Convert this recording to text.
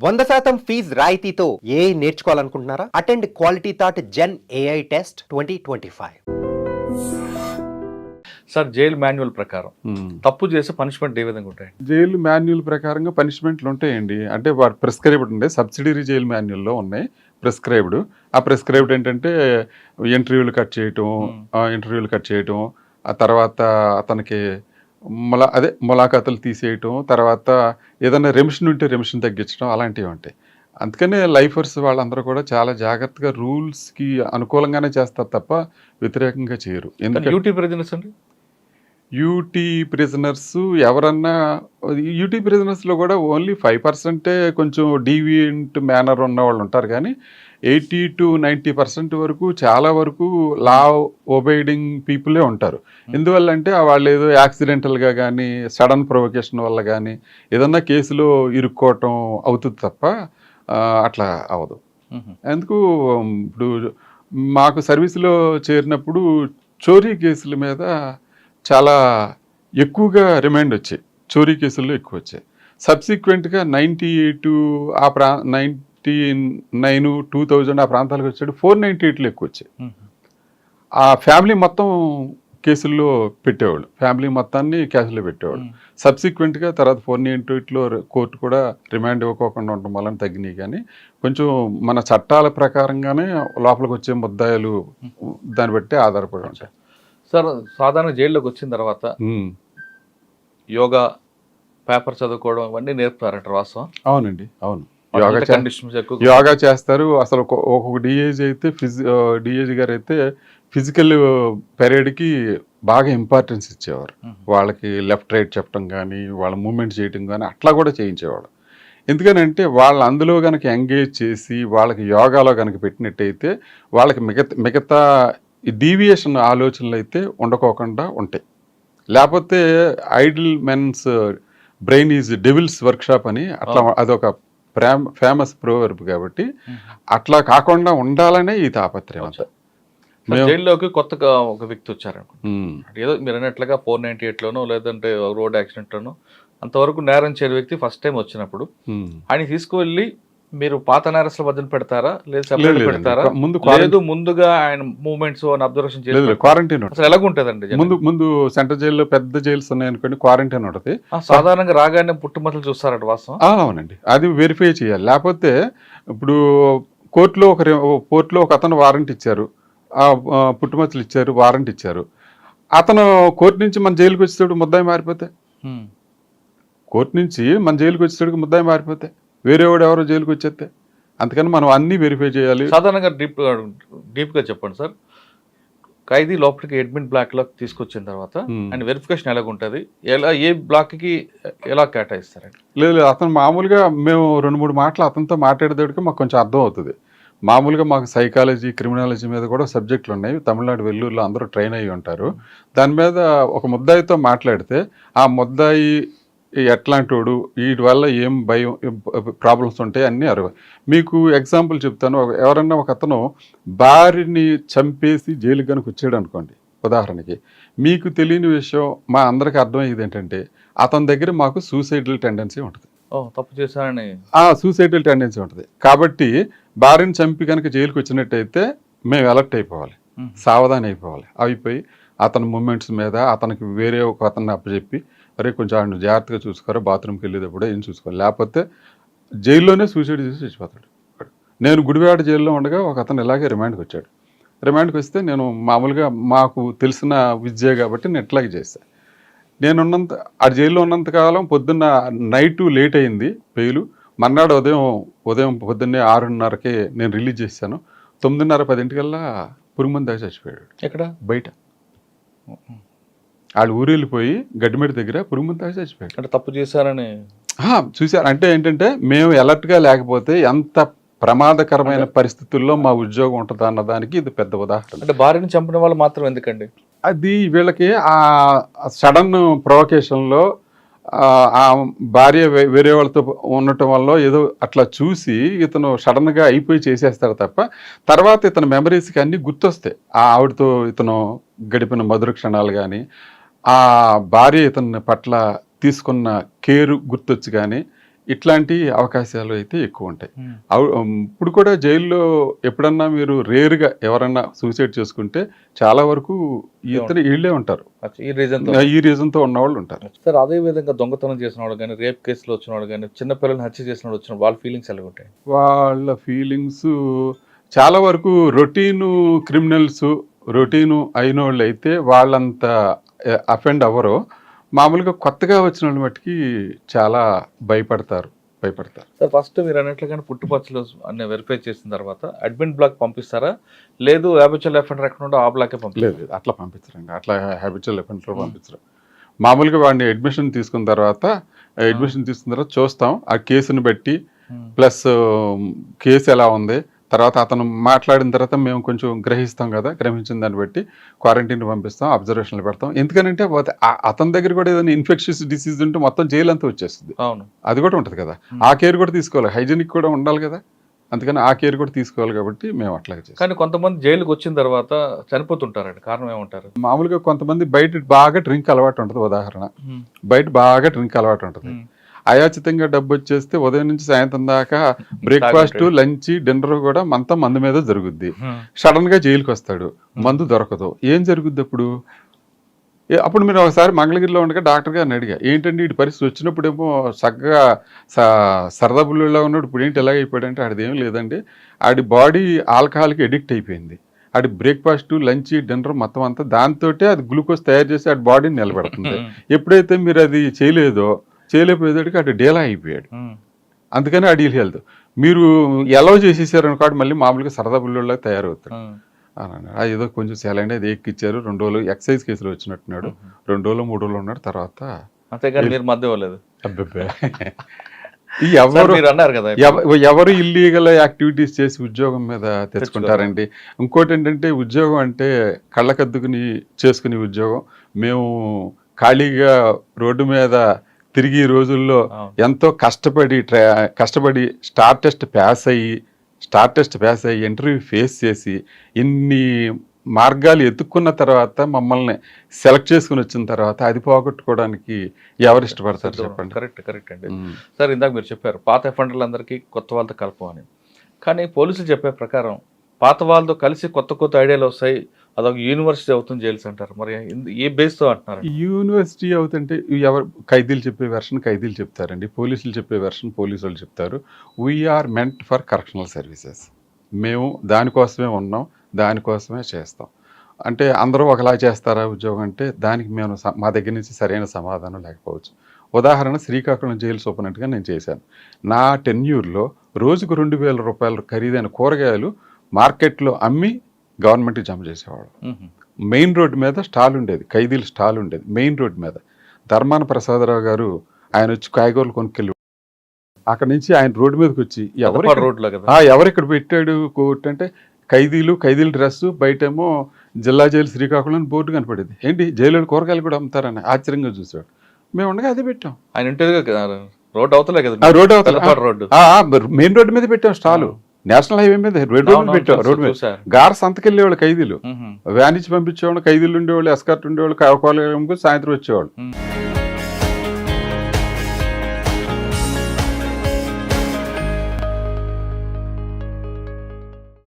100% fees రాయితీతో AI నేర్చుకోవాలనుకుంటున్నారా? Attend quality thought gen AI test 2025. Sir jail manual ప్రకారం తప్పు చేసే పనిష్మెంట్ ఏ విధంగా ఉంటాయి? జైలు మాన్యువల్ ప్రకారంగా పనిష్మెంట్లు ఉంటాయండి. అంటే వారు ప్రిస్క్రైబ్డ్ ఉండే సబ్సిడరీ జైలు మాన్యువల్లో ఉన్నాయి ప్రిస్క్రైబ్డ్. ఆ ప్రిస్క్రైబ్డ్ ఏంటంటే ఇంటర్వ్యూలు కట్ చేయటం, ఆ తర్వాత అతనికి ములాఖాతులు తీసేయటం, తర్వాత ఏదైనా రెమిషన్ ఉంటే రెమిషన్ తగ్గించడం, అలాంటివి ఉంటాయి. అందుకనే లైఫర్స్ వాళ్ళందరూ కూడా చాలా జాగ్రత్తగా రూల్స్కి అనుకూలంగానే చేస్తారు తప్ప వ్యతిరేకంగా చేయరు. ఎందుకంటే యూటీ ప్రెజెన్స్ అండి, యూటీ ప్రిజనర్స్ ఎవరన్నా యూటీ ప్రిజనర్స్లో కూడా ఓన్లీ 5% కొంచెం డీవియంట్ మేనర్ ఉన్న వాళ్ళు ఉంటారు, కానీ 80 to 90% వరకు చాలా వరకు లా ఒబైడింగ్ పీపులే ఉంటారు. ఎందువల్ల అంటే వాళ్ళు ఏదో యాక్సిడెంటల్గా కానీ సడన్ ప్రొవొకేషన్ వల్ల కానీ ఏదన్నా కేసులో ఇరుక్కోవటం అవుతుంది తప్ప అట్లా అవ్వదు. ఎందుకు ఇప్పుడు మాకు సర్వీసులో చేరినప్పుడు చోరీ కేసుల మీద చాలా ఎక్కువగా రిమైండ్ వచ్చాయి, చోరీ కేసుల్లో ఎక్కువ వచ్చాయి. సబ్సిక్వెంట్గా 98 ఆ 99 2000 ఆ ప్రాంతాలకు వచ్చాడు 498లో ఎక్కువ వచ్చాయి. ఆ ఫ్యామిలీ మొత్తం కేసుల్లో పెట్టేవాళ్ళు, ఫ్యామిలీ మొత్తాన్ని కేసులో పెట్టేవాళ్ళు. సబ్సిక్వెంట్గా తర్వాత 498లో కోర్టు కూడా రిమాండ్ ఇవ్వకోకుండా ఉండడం వలన తగ్గినాయి. కానీ కొంచెం మన చట్టాల ప్రకారంగానే లోపలికి వచ్చే ముద్దాయిలు దాన్ని బట్టి ఆధారపడి ఉంటాయి. సార్ సాధారణ జైల్లోకి వచ్చిన తర్వాత యోగా, పేపర్ చదువుకోవడం ఇవన్నీ నేర్పుతారంట, వాస్తవం? అవునండి, అవును. యోగా చేస్తారు. అసలు ఒక్కొక్క డిఏజీ అయితే డిఏజీ గారు అయితే ఫిజికల్ పెరేడ్కి బాగా ఇంపార్టెన్స్ ఇచ్చేవారు. వాళ్ళకి లెఫ్ట్ రైట్ చెప్పడం కానీ వాళ్ళ మూమెంట్ చేయటం కానీ అట్లా కూడా చేయించేవాడు. ఎందుకనంటే వాళ్ళు అందులో కనుక ఎంగేజ్ చేసి వాళ్ళకి యోగాలో కనుక పెట్టినట్టయితే వాళ్ళకి మిగతా డీవియేషన్ ఆలోచనలు అయితే ఉండకోకుండా ఉంటాయి. లేకపోతే idle men's brain is devil's workshop అని అట్లా అదొక ఫేమస్ ప్రోవర్బ్. కాబట్టి అట్లా కాకుండా ఉండాలనే ఈ తాపత్రయం అంతా. జైల్లోకి కొత్తగా ఒక వ్యక్తి వచ్చారు, ఏదో మీరు అన్నట్లుగా 498లోనో లేదంటే రోడ్ యాక్సిడెంట్లోనో అంతవరకు నేరం చేయని వ్యక్తి ఫస్ట్ టైం వచ్చినప్పుడు ఆయన తీసుకువెళ్ళి మీరు పాత నేరస్తుల మధ్యన పెడతారా లేదా సెపరేట్ పెడతారా? ముందుగా ఆయన మూవ్మెంట్స్ అబ్జర్వేషన్ చేసి క్వారంటైన్ అసలు ఎలాగుంటదండి? ముందు సెంట్రల్ జైల్లో పెద్ద జైల్స్ ఉన్నాయనుకోండి, క్వారంటైన్ ఉంటుంది. సాధారణంగా రాగానే పుట్టుమచ్చలు చూస్తారంట, వాస్తవం? అవునండి, అది వెరిఫై చేయాలి. లేకపోతే ఇప్పుడు కోర్టులో ఒక అతను వారెంట్ ఇచ్చారు, పుట్టుమచ్చలు ఇచ్చారు, వారెంట్ ఇచ్చారు. అతను కోర్టు నుంచి మన జైలుకి వచ్చేటప్పుడు ముద్దాయి మారిపోతే, కోర్టు నుంచి మన జైలుకి వచ్చేటప్పుడు ముద్దాయి మారిపోతే వేరే వాడు ఎవరో జైలుకి వచ్చేస్తే, అందుకని మనం అన్నీ వెరిఫై చేయాలి. సాధారణంగా డీప్గా చెప్పండి సార్, ఖైదీ లోపలికి అడ్మిన్ బ్లాక్లోకి తీసుకొచ్చిన తర్వాత అండ్ వెరిఫికేషన్ ఎలాగుంటుంది, ఏ బ్లాక్కి ఎలా కేటాయిస్తారండి? లేదు, అతను మామూలుగా మేము 2-3 మాటలు అతనితో మాట్లాడేటప్పటికి మాకు కొంచెం అర్థం అవుతుంది. మామూలుగా మాకు సైకాలజీ, క్రిమినాలజీ మీద కూడా సబ్జెక్టులు ఉన్నాయి. తమిళనాడు వెల్లూరులో అందరూ ట్రైన్ అయ్యి ఉంటారు. దాని మీద ఒక ముద్దాయితో మాట్లాడితే ఆ ముద్దాయి ఎట్లాంటోడు, వీటి వల్ల ఏం భయం ప్రాబ్లమ్స్ ఉంటాయి అన్నీ మీకు ఎగ్జాంపుల్ చెప్తాను. ఎవరన్నా ఒక అతను భార్యని చంపేసి జైలు కనుక వచ్చాడు అనుకోండి ఉదాహరణకి, మీకు తెలియని విషయం మా అందరికీ అర్థమయ్యేది ఏంటంటే అతని దగ్గర మాకు సూసైడల్ టెండెన్సీ ఉంటుంది. తప్పు చేశారని సూసైడల్ టెండెన్సీ ఉంటుంది. కాబట్టి భార్యని చంపి కనుక జైలుకి వచ్చినట్టయితే మేము అలర్ట్ అయిపోవాలి, సావధానం అయిపోయి అతని మూమెంట్స్ మీద అతనికి వేరే ఒక అతన్ని అప్పచెప్పి, అరే కొంచెం ఆయన జాగ్రత్తగా చూసుకోరా, బాత్రూమ్కి వెళ్ళేటప్పుడు ఏం చూసుకోవాలి, లేకపోతే జైల్లోనే సూసైడ్ చేసి చచ్చిపోతాడు. నేను గుడివాడ జైల్లో ఉండగా ఒక అతను ఇలాగే రిమాండ్కి వచ్చాడు. రిమాండ్కి వస్తే నేను మామూలుగా మాకు తెలిసిన విద్య కాబట్టి నేను ఎట్లాగే చేశాను. ఆ జైల్లో ఉన్నంతకాలం పొద్దున్న నైటు లేట్ అయింది బెయిలు. మర్నాడు ఉదయం పొద్దున్నే 6:30కే నేను రిలీజ్ చేశాను. 9:30-10 పురుగుమంది దాకా చచ్చిపోయాడు. ఎక్కడ? బయట. వాళ్ళు ఊరెళ్ళిపోయి గడ్డిమేడి దగ్గర పురుగుమంది దాకా చచ్చిపోయాడు. అంటే తప్పు చేశారని చూశారు. అంటే ఏంటంటే మేము అలర్ట్గా లేకపోతే ఎంత ప్రమాదకరమైన పరిస్థితుల్లో మా ఉద్యోగం ఉంటుంది అన్నదానికి ఇది పెద్ద ఉదాహరణ. అంటే భార్యను చంపిన వాళ్ళు మాత్రం ఎందుకండి? అది వీళ్ళకి ఆ సడన్ ప్రొవొకేషన్లో ఆ భార్య వేరే వాళ్ళతో ఉండటం వల్ల ఏదో అట్లా చూసి ఇతను సడన్గా అయిపోయి చేసేస్తాడు తప్ప తర్వాత ఇతను మెమరీస్కి అన్నీ గుర్తొస్తాయి. ఆ ఆవిడతో ఇతను గడిపిన మధుర క్షణాలు కానీ, ఆ భార్య ఇతని పట్ల తీసుకున్న కేరు గుర్తొచ్చి కానీ ఇట్లాంటి అవకాశాలు అయితే ఎక్కువ ఉంటాయి. ఇప్పుడు కూడా జైల్లో ఎప్పుడన్నా మీరు రేరుగా ఎవరన్నా సూసైడ్ చేసుకుంటే చాలా వరకు వీళ్ళే ఉంటారు, ఈ రీజన్ ఈ రీజన్తో ఉన్నవాళ్ళు ఉంటారు. సార్ అదే విధంగా దొంగతనం చేసిన వాడు కానీ, రేప్ కేసులో వచ్చిన వాడు కానీ, చిన్నపిల్లల్ని హత్య చేసిన వాడు వచ్చిన వాళ్ళ ఫీలింగ్స్ ఎలా ఉంటాయి? వాళ్ళ ఫీలింగ్స్ చాలా వరకు రొటీను క్రిమినల్స్, రొటీను అయిన వాళ్ళు అయితే వాళ్ళంత అఫెండ్ అవ్వరు. మామూలుగా కొత్తగా వచ్చిన వాళ్ళు మట్టుకి చాలా భయపడతారు. సార్ ఫస్ట్ మీరు అన్నట్లుగానే పుట్టుపచ్చలు అనే వెరిఫై చేసిన తర్వాత అడ్మిన్ బ్లాక్ పంపిస్తారా, లేదు హ్యాబిచువల్ అఫెండర్ ఎక్కడ ఉందో ఆ బ్లాకే పంపిస్తారు? లేదు, అట్లా పంపించరండి, అట్లా హ్యాబిచువల్ అఫెండర్లో పంపించరు. మామూలుగా వాడిని అడ్మిషన్ తీసుకున్న తర్వాత చూస్తాం ఆ కేసుని బట్టి, ప్లస్ కేసు ఎలా ఉంది, తర్వాత అతను మాట్లాడిన తర్వాత మేము కొంచెం గ్రహిస్తాం కదా, గ్రహించిన దాన్ని బట్టి క్వారంటైన్ పంపిస్తాం, అబ్జర్వేషన్లో పెడతాం. ఎందుకనంటే అతని దగ్గర కూడా ఏదైనా ఇన్ఫెక్షన్స్ డిసీజ్ ఉంటే మొత్తం జైలు అంతా వచ్చేస్తుంది. అవును, అది కూడా ఉంటుంది కదా, ఆ కేర్ కూడా తీసుకోవాలి, హైజీనిక్ కూడా ఉండాలి కదా, అందుకని ఆ కేర్ కూడా తీసుకోవాలి కాబట్టి మేము అట్లాగే చేస్తాం. కానీ కొంతమంది జైలుకి వచ్చిన తర్వాత చనిపోతుంటారండి, కారణం ఏమంటారు? మామూలుగా కొంతమంది బయట బాగా డ్రింక్ అలవాటు ఉంటుంది, ఉదాహరణ బయట బాగా డ్రింక్ అలవాటు ఉంటుంది, అయాచితంగా డబ్బు వచ్చేస్తే ఉదయం నుంచి సాయంత్రం దాకా బ్రేక్ఫాస్ట్, లంచ్, డిన్నర్ కూడా అంతా మందు మీద జరుగుద్ది. సడన్ గా జైలుకి వస్తాడు, మందు దొరకదు, ఏం జరుగుద్ది అప్పుడు? అప్పుడు మీరు ఒకసారి మంగళగిరిలో ఉండగా డాక్టర్ గారిని అడిగా, ఏంటండి ఇటు పరిస్థితి వచ్చినప్పుడేమో చక్కగా సరదా బుల్లులా ఉన్నాడు, ఇప్పుడు ఏంటి ఎలాగ అయిపోయాడంటే ఆడిదేం లేదండి, ఆడి బాడీ ఆల్కహాల్కి ఎడిక్ట్ అయిపోయింది, ఆడి బ్రేక్ఫాస్ట్, లంచ్, డిన్నర్ మొత్తం అంతా దాంతో అది గ్లూకోజ్ తయారు చేసి ఆడి బాడీని నిలబెడుతుంది. ఎప్పుడైతే మీరు అది చేయలేకపోయేదాడికి అటు డేలా అయిపోయాడు, అందుకని అడిగి హెల్త్ మీరు ఎలా చేసేసారు అనుకోండి, మళ్ళీ మామూలుగా సరదా బుల్లులా తయారవుతాడు. ఏదో కొంచెం సేలండి అది ఎక్కిచ్చారు, 2 రోజులు ఎక్సైజ్ కేసులో వచ్చినట్టున్నాడు, 2 రోజులు 3 రోజులు ఉన్నాడు, తర్వాత అంతేగాని మీరు మధ్య ఇవ్వలేదు. ఎవరు ఇల్లీగల్ యాక్టివిటీస్ చేసి ఉద్యోగం మీద తెచ్చుకుంటారండి. ఇంకోటి ఏంటంటే ఉద్యోగం అంటే కళ్ళకద్దుకుని చేసుకునే ఉద్యోగం. మేము ఖాళీగా రోడ్డు మీద తిరిగి రోజుల్లో ఎంతో కష్టపడి స్టార్ టెస్ట్ పాస్ అయ్యి ఇంటర్వ్యూ ఫేస్ చేసి ఇన్ని మార్గాలు ఎత్తుక్కున్న తర్వాత మమ్మల్ని సెలెక్ట్ చేసుకుని వచ్చిన తర్వాత అది పోగొట్టుకోవడానికి ఎవరు ఇష్టపడతారు చెప్పండి? కరెక్ట్ అండి. సార్ ఇందాక మీరు చెప్పారు పాత అఫెండర్లందరికీ కొత్త వాళ్ళతో కలపమని, కానీ పోలీసులు చెప్పే ప్రకారం పాత వాళ్ళతో కలిసి కొత్త ఐడియాలు వస్తాయి, అదొక యూనివర్సిటీ అవుతుంది జైల్స్ అంటారు, మరి ఏ బేస్తో అంటున్నారు? యూనివర్సిటీ అవుతుంటే ఎవరు ఖైదీలు చెప్పే వెర్షన్ ఖైదీలు చెప్తారండి, పోలీసులు చెప్పే వెర్షన్ పోలీసు వాళ్ళు చెప్తారు. We are meant for correctional services, మేము దానికోసమే ఉన్నాం, దానికోసమే చేస్తాం. అంటే అందరూ ఒకలా చేస్తారా ఉద్యోగం అంటే దానికి మేము మా దగ్గర నుంచి సరైన సమాధానం లేకపోవచ్చు. ఉదాహరణ శ్రీకాకుళం జైలు సూపరింటెండెంట్గా నేను చేశాను. నా టెన్యూర్లో రోజుకు 2,000 రూపాయలు ఖరీదైన కూరగాయలు మార్కెట్లో అమ్మి గవర్నమెంట్కి జమ చేసేవాడు. మెయిన్ రోడ్డు మీద స్టాల్ ఉండేది, ఖైదీల స్టాల్ ఉండేది మెయిన్ రోడ్డు మీద. ధర్మాన ప్రసాదరావు గారు ఆయన వచ్చి కాయగూరలు కొనుక్కెళ్ళి అక్కడ నుంచి ఆయన రోడ్డు మీదకి వచ్చి ఎవరు ఇక్కడ పెట్టాడు కోర్టు అంటే ఖైదీల డ్రెస్సు, బయటేమో జిల్లా జైలు శ్రీకాకుళం బోర్డు కనపడేది. ఏంటి జైలు కూరగాయలు కూడా అమ్ముతారని ఆశ్చర్యంగా చూసాడు. మేము ఉండగా అదే పెట్టాం. ఆయన రోడ్డు అవతలే కదా, మెయిన్ రోడ్డు మీద పెట్టాం స్టాలు, నేషనల్ హైవే మీద రోడ్డు మీద పెట్టాం. రోడ్డు మీద గార్ సంతకెళ్ళేవాళ్ళు ఖైదీలు, వ్యాన్ ఇచ్చి పంపించేవాళ్ళు, ఖైదీలు ఉండేవాళ్ళు, ఎస్కార్ట్ ఉండేవాళ్ళు, కాయకూరలు సాయంత్రం వచ్చేవాళ్ళు.